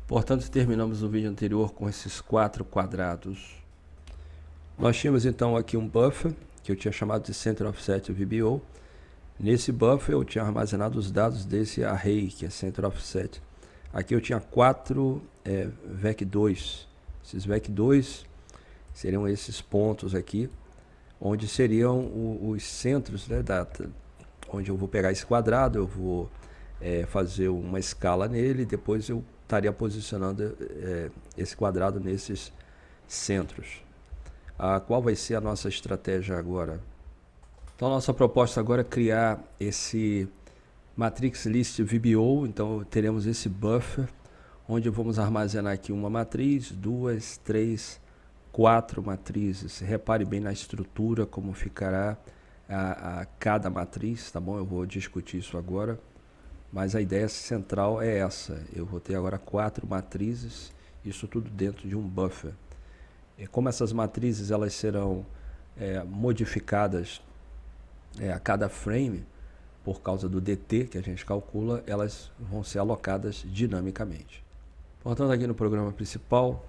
Portanto, terminamos o vídeo anterior com esses 4 quadrados. Nós tínhamos então aqui um buffer, que eu tinha chamado de Center Offset VBO. Nesse buffer eu tinha armazenado os dados desse array, que é Center Offset. Aqui eu tinha 4 VEC2. Esses VEC2 seriam esses pontos aqui, onde seriam os centros, né, onde eu vou pegar esse quadrado, eu vou fazer uma escala nele, depois eu estaria posicionando esse quadrado nesses centros. Qual vai ser a nossa estratégia agora? Então, a nossa proposta agora é criar esse Matrix List VBO. Então, teremos esse buffer, onde vamos armazenar aqui uma matriz, 2, 3, 4 matrizes. Repare bem na estrutura, como ficará a cada matriz, tá bom? Eu vou discutir isso agora, mas a ideia central é essa. Eu vou ter agora 4 matrizes, isso tudo dentro de um buffer. E como essas matrizes elas serão modificadas a cada frame, por causa do DT que a gente calcula, elas vão ser alocadas dinamicamente. Portanto, aqui no programa principal,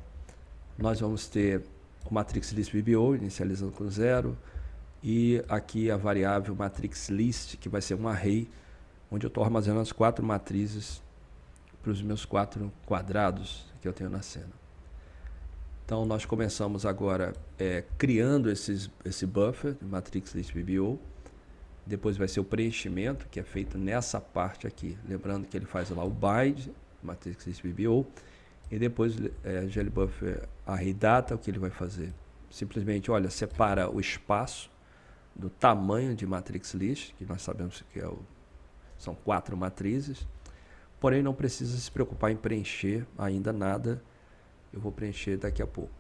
nós vamos ter o Matrix List VBO, inicializando com 0, e aqui a variável Matrix List, que vai ser um array, onde eu estou armazenando as 4 matrizes para os meus 4 quadrados que eu tenho na cena. Então, nós começamos agora criando esse buffer, Matrix List VBO. Depois vai ser o preenchimento, que é feito nessa parte aqui. Lembrando que ele faz lá o bind, Matrix List VBO, e depois GLBuffer Array Data, o que ele vai fazer? Simplesmente, olha, separa o espaço do tamanho de Matrix List, que nós sabemos que são 4 matrizes, porém não precisa se preocupar em preencher ainda nada, eu vou preencher daqui a pouco.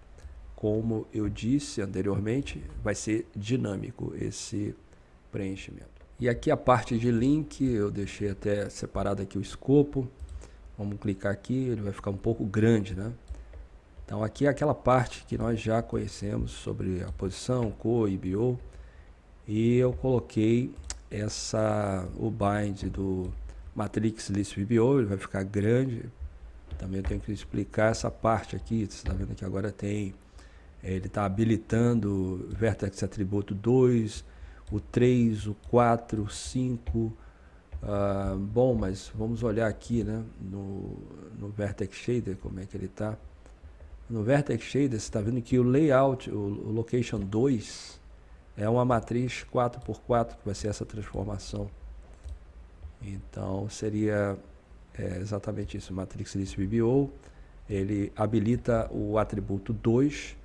Como eu disse anteriormente, vai ser dinâmico esse preenchimento. E aqui a parte de link, eu deixei até separado aqui o escopo. Vamos clicar aqui, ele vai ficar um pouco grande, né? Então aqui é aquela parte que nós já conhecemos sobre a posição, cor, IBO. E eu coloquei o bind do Matrix List VBO, ele vai ficar grande. Também eu tenho que explicar essa parte aqui, você está vendo que agora ele está habilitando Vertex Atributo 2, o 3, o 4, o 5. Bom, mas vamos olhar aqui, né, no Vertex Shader, como é que ele está. No Vertex Shader, você está vendo que o layout, o Location 2, é uma matriz 4x4, que vai ser essa transformação. Então, seria exatamente isso, Matrix List VBO. Ele habilita o atributo 2,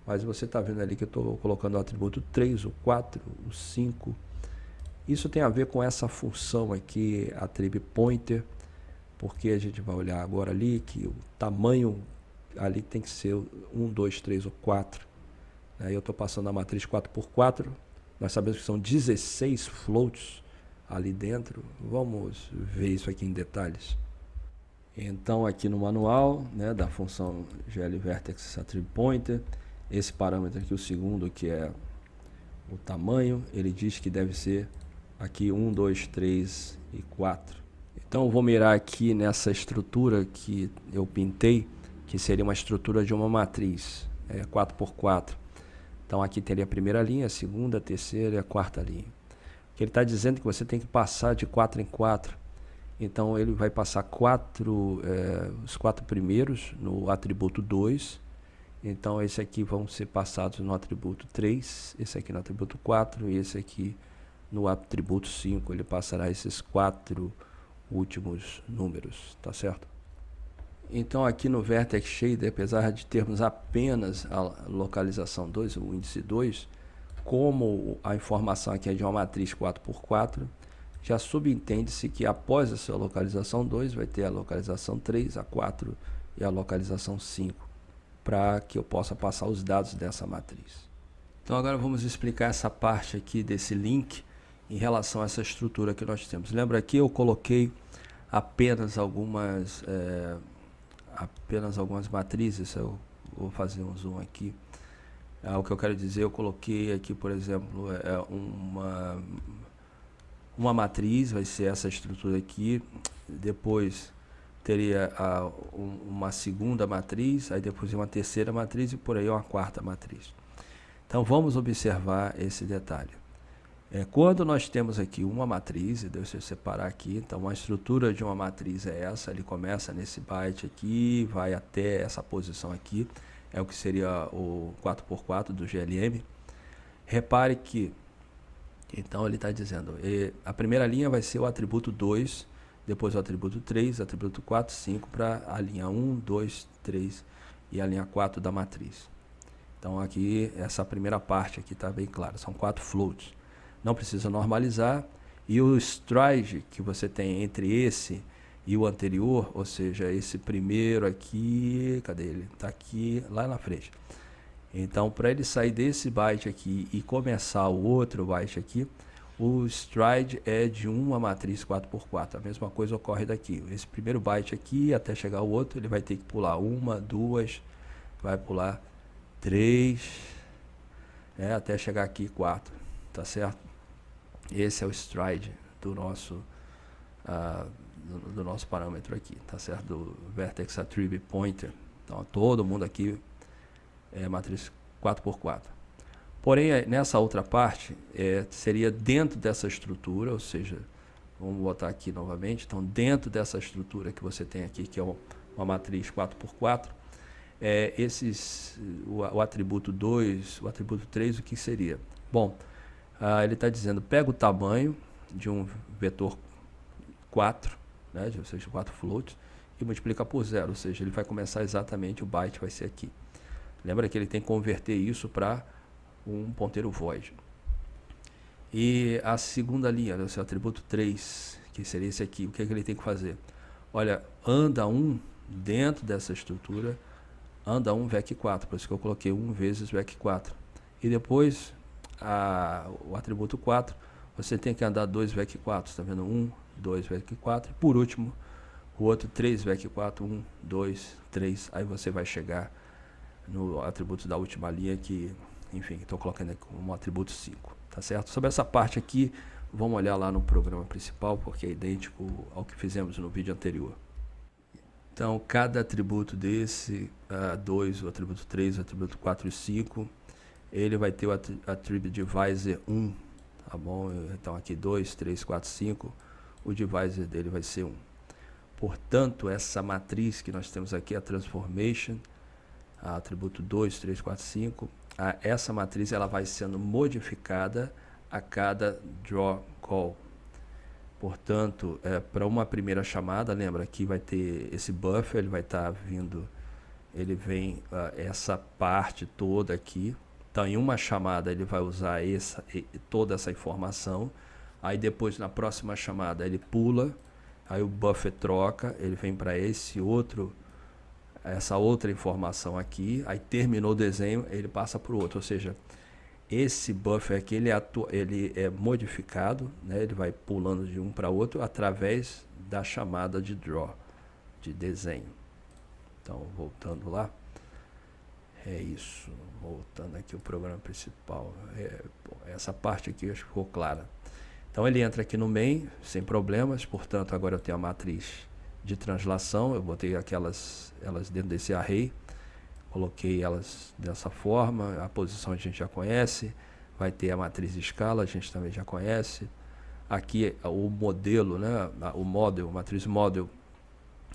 mas você está vendo ali que eu estou colocando o atributo 3, o 4, o 5. Isso tem a ver com essa função aqui, attrib pointer, porque a gente vai olhar agora ali que o tamanho ali tem que ser 1, 2, 3 ou 4. Aí eu estou passando a matriz 4x4, nós sabemos que são 16 floats ali dentro. Vamos ver isso aqui em detalhes. Então aqui no manual, né, da função glVertex attrib pointer, esse parâmetro aqui, o segundo, que é o tamanho, ele diz que deve ser aqui 1, 2, 3 e 4. Então eu vou mirar aqui nessa estrutura que eu pintei, que seria uma estrutura de uma matriz, 4x4. Então aqui teria a primeira linha, a segunda, a terceira e a quarta linha. O que ele está dizendo é que você tem que passar de 4 em 4. Então ele vai passar os 4 primeiros no atributo 2. Então esse aqui vão ser passados no atributo 3, esse aqui no atributo 4 e esse aqui no atributo 5. Ele passará esses 4 últimos números, tá certo? Então aqui no Vertex Shader, apesar de termos apenas a localização 2, o índice 2, como a informação aqui é de uma matriz 4x4, já subentende-se que após essa localização 2 vai ter a localização 3, a 4 e a localização 5, para que eu possa passar os dados dessa matriz. Então agora vamos explicar essa parte aqui desse link em relação a essa estrutura que nós temos. Lembra que eu coloquei apenas algumas matrizes. Eu vou fazer um zoom aqui. O que eu quero dizer, eu coloquei aqui, por exemplo, uma matriz, vai ser essa estrutura aqui. Depois teria uma segunda matriz, aí depois uma terceira matriz e por aí uma quarta matriz. Então vamos observar esse detalhe. Quando nós temos aqui uma matriz, deixa eu separar aqui, então a estrutura de uma matriz é essa, ele começa nesse byte aqui, vai até essa posição aqui, é o que seria o 4x4 do GLM. Repare que, então ele está dizendo, a primeira linha vai ser o atributo 2, depois o atributo 3, atributo 4, 5, para a linha 1, 2, 3 e a linha 4 da matriz. Então aqui, essa primeira parte aqui está bem clara, são 4 floats. Não precisa normalizar, e o stride que você tem entre esse e o anterior, ou seja, esse primeiro aqui, cadê ele? Está aqui, lá na frente. Então, para ele sair desse byte aqui e começar o outro byte aqui, o stride é de uma matriz 4x4. A mesma coisa ocorre daqui. Esse primeiro byte aqui, até chegar o outro, ele vai ter que pular uma, duas, vai pular 3, até chegar aqui 4, tá certo? Esse é o stride do nosso parâmetro aqui, tá certo? Do vertex attribute pointer. Então todo mundo aqui é matriz 4x4. Porém, nessa outra parte, seria dentro dessa estrutura, ou seja, vamos botar aqui novamente, então dentro dessa estrutura que você tem aqui, que é uma matriz 4x4, o atributo 2, o atributo 3, o que seria? Bom, ele está dizendo, pega o tamanho de um vetor 4, né, ou seja, 4 floats, e multiplica por 0, ou seja, ele vai começar exatamente, o byte vai ser aqui. Lembra que ele tem que converter isso para um ponteiro void. E a segunda linha, o seu atributo 3, que seria esse aqui, o que ele tem que fazer? Olha, anda 1 dentro dessa estrutura, anda 1 VEC4, por isso que eu coloquei 1 vezes VEC4. E depois, o atributo 4, você tem que andar 2 VEC4, está vendo? 1, 2 VEC4, e por último, o outro 3 VEC4, 1, 2, 3, aí você vai chegar no atributo da última linha que, enfim, estou colocando aqui como atributo 5, tá certo? Sobre essa parte aqui, vamos olhar lá no programa principal, porque é idêntico ao que fizemos no vídeo anterior. Então, cada atributo desse, 2, o atributo 3, o atributo 4 e 5, ele vai ter o attribute divisor 1, tá bom? Então, aqui 2, 3, 4, 5, o divisor dele vai ser 1. Portanto, essa matriz que nós temos aqui, a transformation, atributo 2, 3, 4, 5, essa matriz ela vai sendo modificada a cada draw call. Portanto, para uma primeira chamada, lembra que vai ter esse buffer, ele vai estar vindo, ele vem essa parte toda aqui. Então, em uma chamada, ele vai usar toda essa informação. Aí, depois, na próxima chamada, ele pula. Aí, o buffer troca, ele vem para essa outra informação aqui. Aí, terminou o desenho, ele passa para o outro. Ou seja, esse buffer aqui, ele é modificado, né? Ele vai pulando de um para outro através da chamada de draw, de desenho. Então, voltando lá. É isso, voltando aqui o programa principal, essa parte aqui acho que ficou clara. Então ele entra aqui no main, sem problemas, portanto agora eu tenho a matriz de translação, eu botei elas dentro desse array, coloquei elas dessa forma, a posição a gente já conhece, vai ter a matriz de escala, a gente também já conhece. Aqui o modelo, né, a matriz model,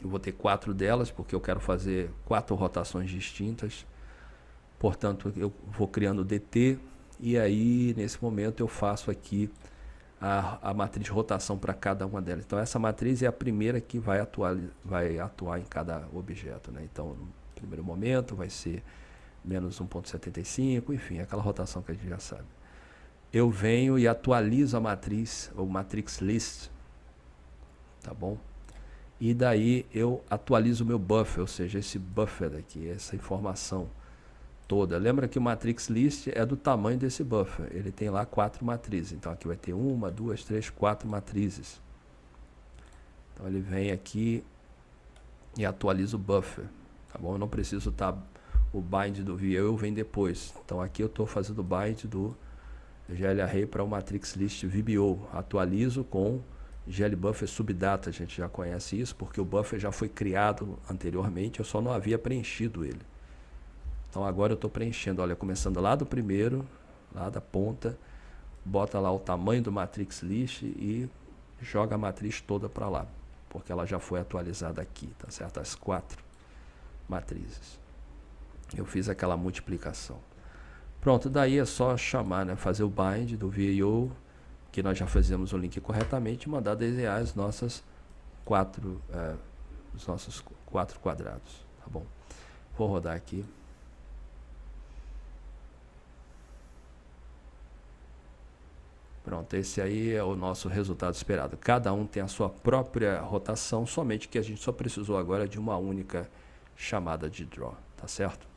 eu vou ter 4 delas, porque eu quero fazer 4 rotações distintas. Portanto, eu vou criando DT e aí, nesse momento, eu faço aqui a matriz de rotação para cada uma delas. Então, essa matriz é a primeira que vai atuar em cada objeto, né? Então, no primeiro momento, vai ser menos 1.75, enfim, aquela rotação que a gente já sabe. Eu venho e atualizo a matriz, o matrix list, tá bom? E daí, eu atualizo o meu buffer, ou seja, esse buffer daqui, essa informação toda. Lembra que o matrix list é do tamanho desse buffer. Ele tem lá 4 matrizes. Então aqui vai ter 1, 2, 3, 4 matrizes. Então ele vem aqui e atualiza o buffer. Tá bom? Eu não preciso estar o bind do VIO vem depois. Então aqui eu estou fazendo o bind do GLArray para o matrix list VBO. Atualizo com GLBuffer subdata, a gente já conhece isso, porque o buffer já foi criado anteriormente, eu só não havia preenchido ele. Então agora eu estou preenchendo, olha, começando lá do primeiro, lá da ponta, bota lá o tamanho do matrix list e joga a matriz toda para lá, porque ela já foi atualizada aqui, tá certo? As 4 matrizes. Eu fiz aquela multiplicação. Pronto, daí é só chamar, né, fazer o bind do VAO, que nós já fizemos o link corretamente, e mandar desenhar as nossas os nossos 4 quadrados, tá bom? Vou rodar aqui. Pronto, esse aí é o nosso resultado esperado. Cada um tem a sua própria rotação, somente que a gente só precisou agora de uma única chamada de draw, tá certo?